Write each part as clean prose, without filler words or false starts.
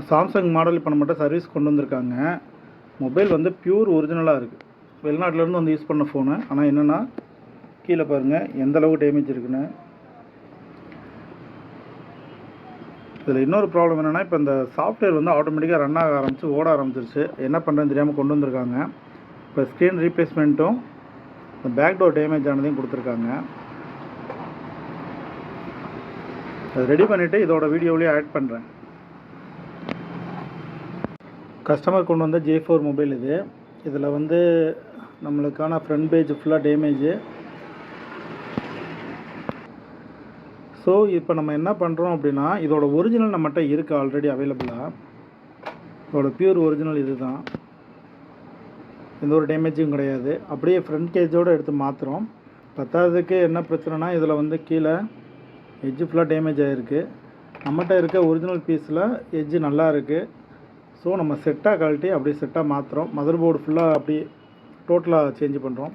Samsung model இப்போ நம்மகிட்ட service கொண்டு வந்திருக்காங்க. மொபைல் வந்து பியூர் ஒரிஜினலாக இருக்குது. வெளிநாட்டிலேருந்து வந்து யூஸ் பண்ண ஃபோனு. ஆனால் என்னென்னா கீழே பாருங்கள் எந்த அளவுக்கு டேமேஜ் இருக்குன்னு. இதில் இன்னொரு ப்ராப்ளம் என்னென்னா, இப்போ இந்த சாஃப்ட்வேர் வந்து ஆட்டோமேட்டிக்காக ரன் ஆக ஆரம்பித்து ஓட ஆரம்பிச்சிருச்சு. என்ன பண்ணுறதுன்னு தெரியாமல் கொண்டு வந்திருக்காங்க. இப்போ ஸ்க்ரீன் ரீப்ளேஸ்மெண்ட்டும் இந்த பேக் டோர் டேமேஜ் ஆனதையும் கொடுத்துருக்காங்க. அதை ரெடி பண்ணிவிட்டு இதோட வீடியோவிலேயே ஆட் பண்ணுறேன். கஸ்டமர் கொண்டு வந்த J4 மொபைல் இது. இதில் வந்து நம்மளுக்கான ஃப்ரண்ட் பேஜ் ஃபுல்லாக டேமேஜு. ஸோ இப்போ நம்ம என்ன பண்ணுறோம் அப்படின்னா, இதோட ஒரிஜினல் நம்மகிட்ட இருக்குது ஆல்ரெடி அவைலபிளாக. இதோட பியூர் ஒரிஜினல் இது தான். எந்த ஒரு டேமேஜும் கிடையாது. அப்படியே ஃப்ரண்ட் கேஜோடு எடுத்து மாற்றுறோம். பத்தாவதுக்கு என்ன பிரச்சனைனா, இதில் வந்து கீழே எட்ஜு ஃபுல்லாக டேமேஜ் ஆகிருக்கு. நம்மகிட்ட இருக்க ஒரிஜினல் பீஸில் எட்ஜு நல்லா இருக்குது. ஸோ நம்ம செட்டாக கழட்டி அப்படியே செட்டாக மாற்றுறோம். மதர் போர்டு ஃபுல்லாக அப்படியே டோட்டலாக சேஞ்ச் பண்ணுறோம்.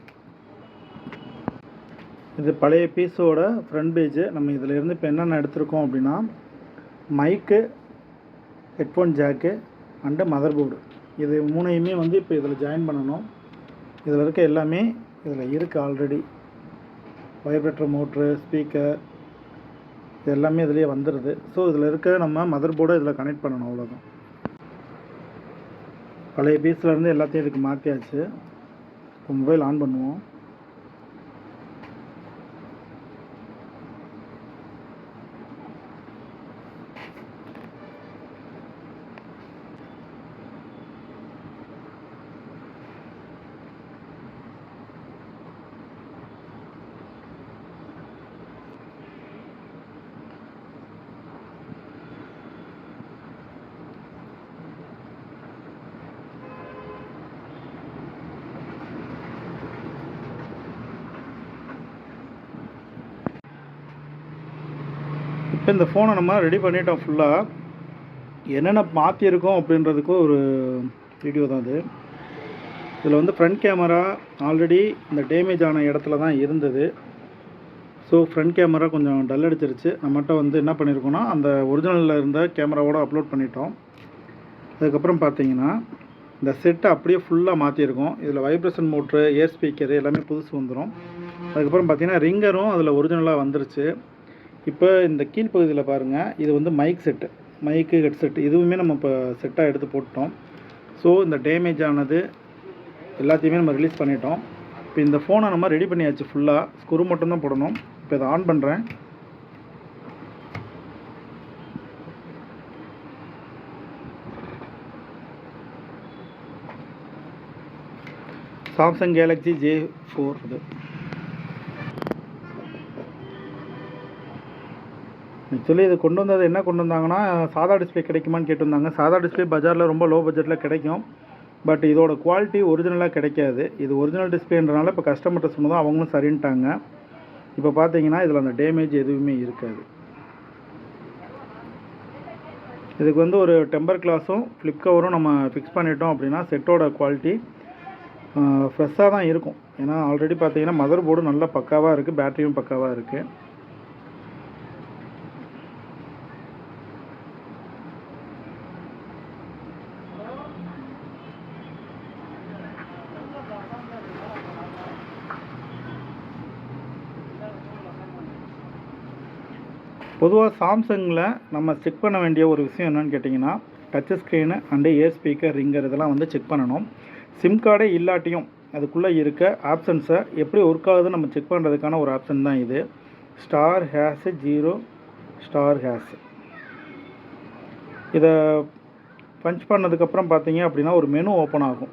இது பழைய பீஸோட ஃப்ரண்ட் பேஜு. நம்ம இதில் இருந்து இப்போ என்னென்ன எடுத்திருக்கோம் அப்படின்னா, mic, headphone jack and motherboard. இது மூணையுமே வந்து இப்போ இதில் ஜாயின் பண்ணணும். இதில் இருக்க எல்லாமே இதில் இருக்குது ஆல்ரெடி. வைப்ரேட்டர் மோட்ரு, ஸ்பீக்கர், இது எல்லாமே இதிலே வந்துடுது. ஸோ இதில் இருக்க நம்ம மதர் போர்டை இதில் கனெக்ட் பண்ணணும், அவ்வளோதான். பழைய பீஸ்லேருந்து எல்லாத்தையும் இதுக்கு மாற்றியாச்சு. இப்போ மொபைல் ஆன் பண்ணுவோம். இப்போ இந்த ஃபோனை நம்ம ரெடி பண்ணிட்டோம் ஃபுல்லாக. என்னென்ன மாற்றிருக்கோம் அப்படின்றதுக்கு ஒரு வீடியோ தான் அது. இதில் வந்து ஃப்ரண்ட் கேமரா ஆல்ரெடி இந்த டேமேஜ் ஆன இடத்துல தான் இருந்தது. ஸோ ஃப்ரண்ட் கேமரா கொஞ்சம் டல் அடிச்சிருச்சு. நம்மகிட்ட வந்து என்ன பண்ணியிருக்கோன்னா, அந்த ஒரிஜினலில் இருந்த கேமராவோடு அப்லோட் பண்ணிட்டோம். அதுக்கப்புறம் பார்த்தீங்கன்னா இந்த செட்டை அப்படியே ஃபுல்லாக மாற்றிருக்கோம். இதில் வைப்ரேஷன் மோட்ரு, ஏர் ஸ்பீக்கரு எல்லாமே புதுசு வந்துடும். அதுக்கப்புறம் பார்த்தீங்கன்னா ரிங்கரும் அதில் ஒரிஜினலாக வந்துருச்சு. இப்போ இந்த கீழ்ப்பகுதியில் பாருங்கள், இது வந்து மைக் செட்டு, மைக்கு ஹெட்செட் இதுவுமே நம்ம இப்போ செட்டாக எடுத்து போட்டோம். ஸோ இந்த டேமேஜ் ஆனது எல்லாத்தையுமே நம்ம ரிலீஸ் பண்ணிட்டோம். இப்போ இந்த ஃபோனை நம்ம ரெடி பண்ணியாச்சு ஃபுல்லாக. ஸ்க்ரூ மட்டும்தான் போடணும். இப்போ இதை ஆன் பண்ணுறேன். சாம்சங் கேலக்ஸி J4 இது. ஆக்சுவலி இது கொண்டு வந்தது என்ன கொண்டு வந்தாங்கன்னா, சாதா டிஸ்பிளே கிடைக்குமான்னு கேட்டிருந்தாங்க. சாதா டிஸ்பிளே பஜாரில் ரொம்ப லோ பட்ஜெட்டில் கிடைக்கும். பட் இதோட குவாலிட்டி ஒரிஜினலாக கிடைக்காது. இது ஒரிஜினல் டிஸ்பிளேன்றனால இப்போ கஸ்டமர்கிட்ட சொன்னதும் அவங்களும் சரின்ட்டாங்க. இப்போ பார்த்தீங்கன்னா இதில் அந்த டேமேஜ் எதுவுமே இருக்காது. இதுக்கு வந்து ஒரு டெம்பர் கிளாஸும் ஃப்ளிப் கவரும் நம்ம ஃபிக்ஸ் பண்ணிட்டோம் அப்படின்னா செட்டோட குவாலிட்டி ஃப்ரெஷ்ஷாக தான் இருக்கும். ஏன்னா ஆல்ரெடி பார்த்தீங்கன்னா மதர் போர்டு நல்லா பக்காவாக இருக்குது, பேட்டரியும் பக்காவாக இருக்குது. பொதுவாக சாம்சங்கில் நம்ம செக் பண்ண வேண்டிய ஒரு விஷயம் என்னென்னு கேட்டிங்கன்னா, touch screen and air speaker, ringer இதெல்லாம் வந்து செக் பண்ணணும். சிம் கார்டே இல்லாட்டியும் அதுக்குள்ளே இருக்க ஆப்ஷன்ஸை எப்படி ஒர்க் ஆகுதுன்னு நம்ம செக் பண்ணுறதுக்கான ஒரு ஆப்ஷன் தான் இது. *#0 *#. இதை பஞ்ச் பண்ணதுக்கப்புறம் பார்த்தீங்க அப்படின்னா ஒரு மெனு ஓப்பன் ஆகும்.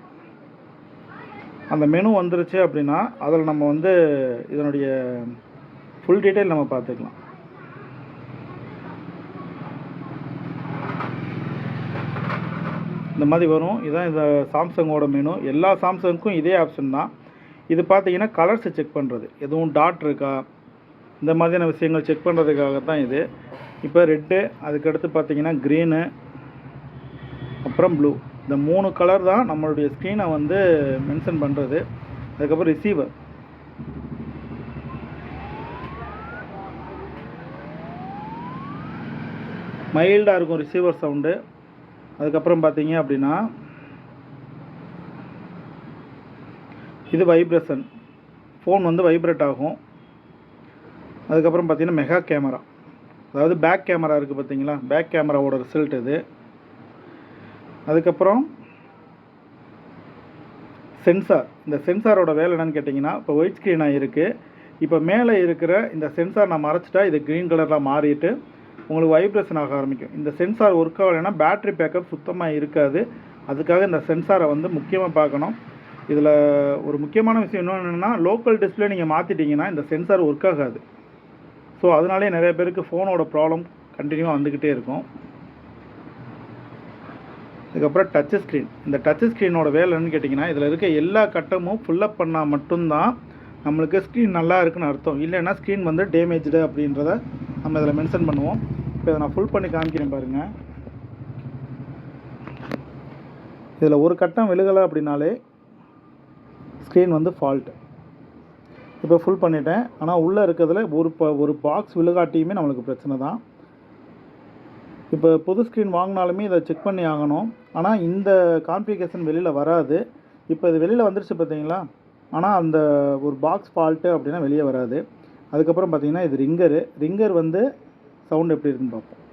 அந்த மெனு வந்துருச்சு அப்படின்னா அதில் நம்ம வந்து இதனுடைய ஃபுல் டீட்டெயில் நம்ம பார்த்துக்கலாம். இந்த மாதிரி வரும். இதுதான் இந்த சாம்சங்கோட மெனு. எல்லா சாம்சங்க்கும் இதே ஆப்ஷன் தான். இது பார்த்தீங்கன்னா கலர்ஸை செக் பண்ணுறது, எதுவும் டாட் இருக்கா, இந்த மாதிரியான விஷயங்கள் செக் பண்ணுறதுக்காக தான் இது. இப்போ ரெட்டு, அதுக்கடுத்து பார்த்தீங்கன்னா க்ரீனு, அப்புறம் ப்ளூ. இந்த 3 கலர் தான் நம்மளுடைய ஸ்க்ரீனை வந்து மென்ஷன் பண்ணுறது. அதுக்கப்புறம் ரிசீவர், மைல்டாக இருக்கும் ரிசீவர் சவுண்டு. அதுக்கப்புறம் பார்த்தீங்க அப்படின்னா இது வைப்ரேஷன், ஃபோன் வந்து வைப்ரேட் ஆகும். அதுக்கப்புறம் பார்த்தீங்கன்னா மெகா கேமரா, அதாவது பேக் கேமரா இருக்குது பார்த்தீங்களா, பேக் கேமராவோட ரிசல்ட் இது. அதுக்கப்புறம் சென்சார், இந்த சென்சாரோட வேலை என்னென்னு கேட்டிங்கன்னா, இப்போ ஒயிட் ஸ்க்ரீனாக இருக்குது. இப்போ மேலே இருக்கிற இந்த சென்சார் நான் மறைச்சிட்டா இது க்ரீன் கலரில் மாறிட்டு உங்களுக்கு வைப்ரேஷன் ஆக ஆரம்பிக்கும். இந்த சென்சார் ஒர்க் ஆகலைன்னா பேட்ரி பேக்கப் சுத்தமாக இருக்காது. அதுக்காக இந்த சென்சாரை வந்து முக்கியமாக பார்க்கணும். இதில் ஒரு முக்கியமான விஷயம் என்னென்னா, லோக்கல் டிஸ்பிளே நீங்கள் மாற்றிட்டீங்கன்னா இந்த சென்சார் ஒர்க் ஆகாது. ஸோ அதனாலே நிறைய பேருக்கு ஃபோனோட ப்ராப்ளம் கண்டினியூவாக வந்துக்கிட்டே இருக்கும். அதுக்கப்புறம் டச் ஸ்க்ரீன், இந்த டச் ஸ்க்ரீனோட வேலை என்னன்னு கேட்டிங்கன்னா, இதில் இருக்க எல்லா கட்டமும் ஃபுல்லப் பண்ணால் மட்டும்தான் நம்மளுக்கு ஸ்க்ரீன் நல்லா இருக்குன்னு அர்த்தம். இல்லைன்னா ஸ்க்ரீன் வந்து டேமேஜ்டு அப்படின்றத நம்ம இதில் மென்ஷன் பண்ணுவோம். இப்போ இதை நான் ஃபுல் பண்ணி காமிக்கிறேன் பாருங்கள். இதில் ஒரு கட்டம் விழுகலை அப்படின்னாலே ஸ்க்ரீன் வந்து ஃபால்ட். இப்போ ஃபுல் பண்ணிட்டேன். ஆனால் உள்ளே இருக்கிறதுல ஒரு பாக்ஸ் விழுகாட்டியுமே நம்மளுக்கு பிரச்சனை தான். இப்போ புது ஸ்க்ரீன் வாங்கினாலுமே இதை செக் பண்ணி ஆகணும். ஆனால் இந்த கான்ஃபிகரேஷன் வெளியில் வராது. இப்போ இது வெளியில் வந்துருச்சு பார்த்தீங்களா, ஆனால் அந்த ஒரு பாக்ஸ் ஃபால்ட்டு அப்படின்னா வெளியே வராது. அதுக்கப்புறம் பார்த்தீங்கன்னா இது ரிங்கர் வந்து சவுண்ட் எப்படி இருக்குன்னு பார்ப்போம்.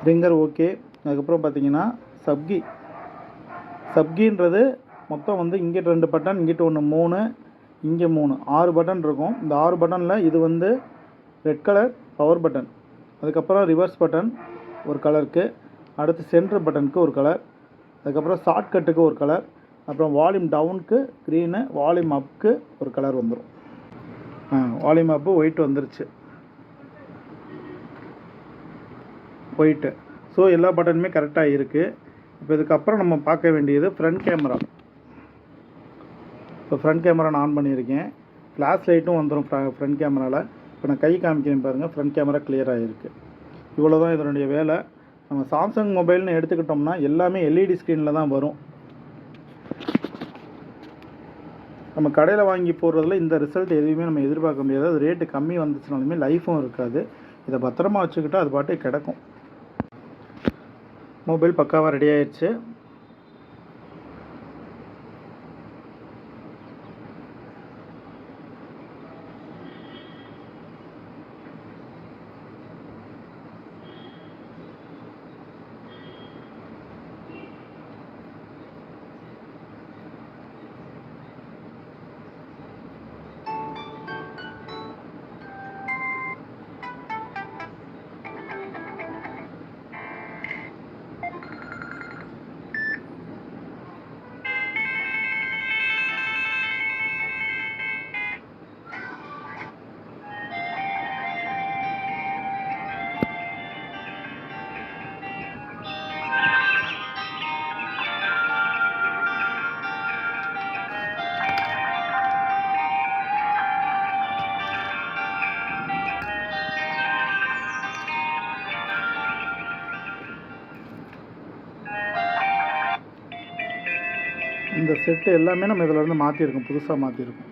Ringer okay. அதுக்கப்புறம் பார்த்தீங்கன்னா சப்கின்றது மொத்தம் வந்து இங்கிட்ட 2 பட்டன், இங்கிட்ட 1 3, இங்கே 3, 6 பட்டன் இருக்கும். இந்த 6 பட்டனில் இது வந்து ரெட் கலர் பவர் பட்டன், அதுக்கப்புறம் ரிவர்ஸ் பட்டன் ஒரு கலருக்கு, அடுத்து சென்டர் பட்டனுக்கு ஒரு கலர், அதுக்கப்புறம் ஷார்ட்கட்டுக்கு ஒரு கலர், அப்புறம் வால்யூம் டவுனுக்கு க்ரீனு, வால்யூம் அப்புக்கு ஒரு கலர் வந்துடும். வால்யூம் அப்பு ஒயிட் வந்துருச்சு, ஒயிட்டு. ஸோ எல்லா பட்டனுமே கரெக்டாக இருக்குது. இப்போ இதுக்கப்புறம் நம்ம பார்க்க வேண்டியது ஃப்ரண்ட் கேமரா. இப்போ ஃப்ரண்ட் கேமரா நான் ஆன் பண்ணியிருக்கேன். ஃப்ளாஷ் லைட்டும் வந்துடும் ஃப்ரண்ட் கேமராவில். இப்போ நான் கை காமிக்கிறேன் பாருங்கள், ஃப்ரண்ட் கேமரா கிளியராக இருக்குது. இவ்வளோ தான் இதனுடைய வேலை. நம்ம சாம்சங் மொபைல்னு எடுத்துக்கிட்டோம்னா எல்லாமே எல்இடி ஸ்க்ரீனில் தான் வரும். நம்ம கடையில் வாங்கி போடுறதுல இந்த ரிசல்ட் எதுவுமே நம்ம எதிர்பார்க்க முடியாது. அது ரேட்டு கம்மி வந்துச்சுனாலுமே லைஃபும் இருக்காது. இதை பத்திரமா வச்சுக்கிட்டால் அது பாட்டு கிடக்கும். மொபைல் பக்காவாக ரெடி ஆயிடுச்சு. இந்த செட்டு எல்லாமே நம்ம இதில் இருந்து மாற்றிருக்கோம், புதுசாக மாற்றிருக்கோம்.